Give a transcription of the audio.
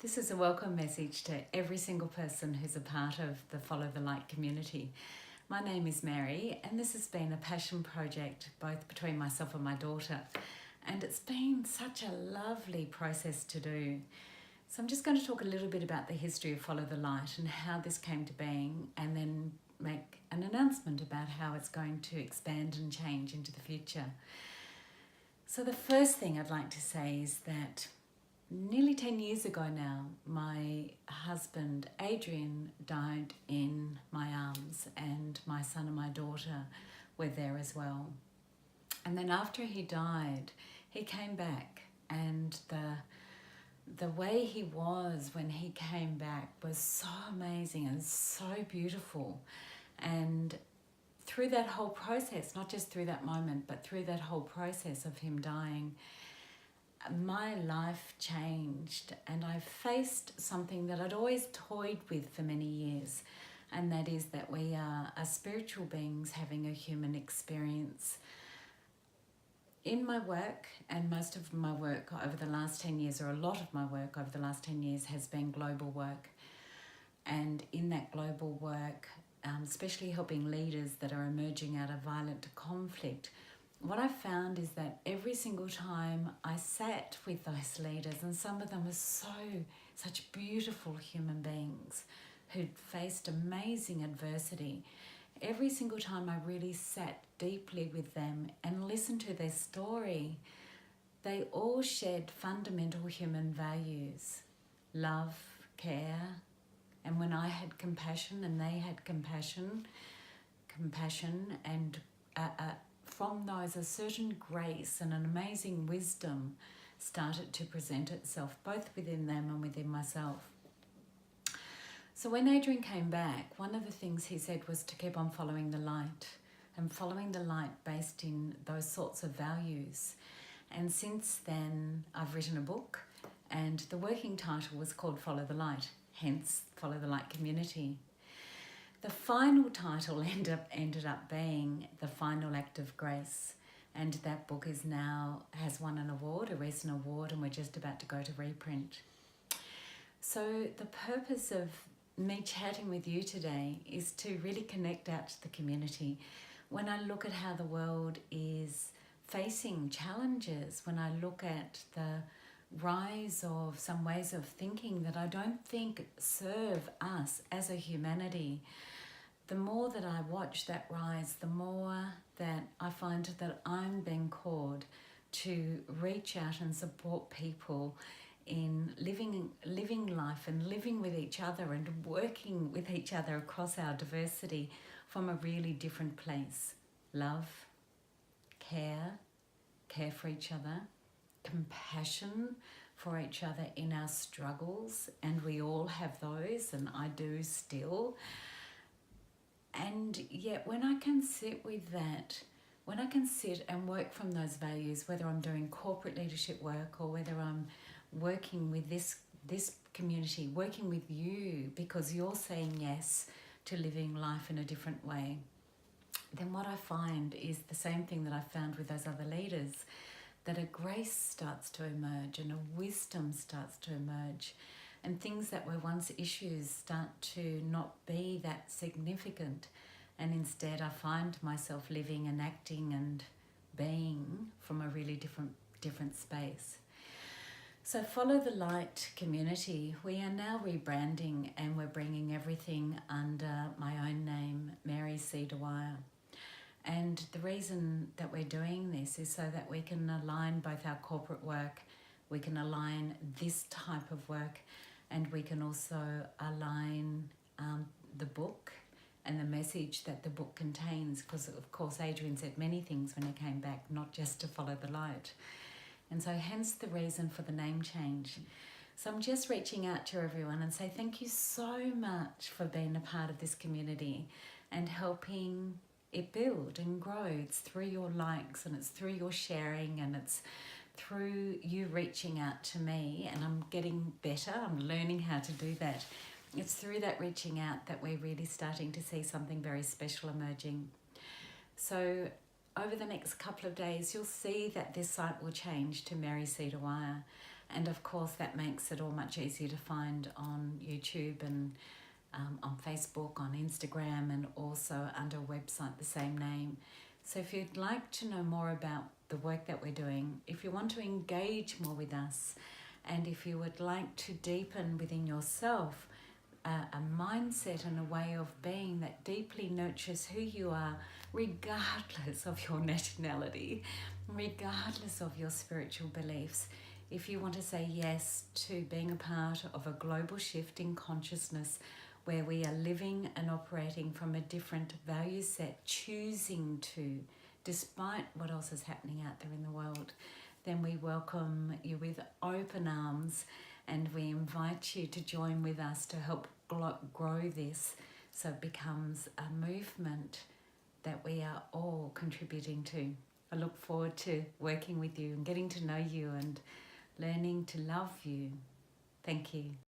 This is a welcome message to every single person who's a part of the Follow the Light community. My name is Mary, and this has been a passion project both between myself and my daughter, and it's been such a lovely process to do. So I'm just going to talk a little bit about the history of Follow the Light and how this came to being, and then make an announcement about how it's going to expand and change into the future. So the first thing I'd like to say is that nearly 10 years ago now, my husband Adrian died in my arms, and my son and my daughter were there as well. And then after he died, he came back, and the way he was when he came back was so amazing and so beautiful. And through that whole process, not just through that moment, but through that whole process of him dying, my life changed, and I faced something that I'd always toyed with for many years, and that is that we are spiritual beings having a human experience. In my work, and most of my work over the last 10 years, or a lot of my work over the last 10 years, has been global work. And in that global work, especially helping leaders that are emerging out of violent conflict, what I found is that every single time I sat with those leaders, and some of them were such beautiful human beings who'd faced amazing adversity, every single time I really sat deeply with them and listened to their story, they all shared fundamental human values: love, care, and when I had compassion and they had compassion, and from those, a certain grace and an amazing wisdom started to present itself, both within them and within myself. So when Adrian came back, one of the things he said was to keep on following the light, and following the light based in those sorts of values. And since then, I've written a book, and the working title was called Follow the Light, hence Follow the Light Community. The final title ended up being The Final Act of Grace, and that book has won an award, a recent award, and we're just about to go to reprint. So the purpose of me chatting with you today is to really connect out to the community. When I look at how the world is facing challenges, when I look at the rise of some ways of thinking that I don't think serve us as a humanity, the more that I watch that rise, the more that I find that I'm being called to reach out and support people in living life and living with each other and working with each other across our diversity from a really different place. Love, care for each other, compassion for each other in our struggles, and we all have those, and I do still. And yet when I can sit with that, when I can sit and work from those values, whether I'm doing corporate leadership work or whether I'm working with this community, working with you because you're saying yes to living life in a different way, then what I find is the same thing that I found with those other leaders, that a grace starts to emerge and a wisdom starts to emerge, and things that were once issues start to not be that significant, and instead I find myself living and acting and being from a really different space. So Follow the Light community, we are now rebranding, and we're bringing everything under my own name, Mary C. Dwyer. And the reason that we're doing this is so that we can align both our corporate work, we can align this type of work, and we can also align the book and the message that the book contains, because of course Adrian said many things when he came back, not just to follow the light. And so hence the reason for the name change. So I'm just reaching out to everyone and say thank you so much for being a part of this community and helping it build and grow. It's through your likes, and it's through your sharing, and it's through you reaching out to me, and I'm getting better, I'm learning how to do that. It's through that reaching out that we're really starting to see something very special emerging. So over the next couple of days, you'll see that this site will change to Mary C. Dwyer, And of course, that makes it all much easier to find on YouTube and on Facebook, on Instagram, and also under a website the same name. So if you'd like to know more about the work that we're doing, if you want to engage more with us, and if you would like to deepen within yourself a mindset and a way of being that deeply nurtures who you are, regardless of your nationality, regardless of your spiritual beliefs, if you want to say yes to being a part of a global shift in consciousness where we are living and operating from a different value set, choosing to, despite what else is happening out there in the world, then we welcome you with open arms, and we invite you to join with us to help grow this so it becomes a movement that we are all contributing to. I look forward to working with you and getting to know you and learning to love you. Thank you.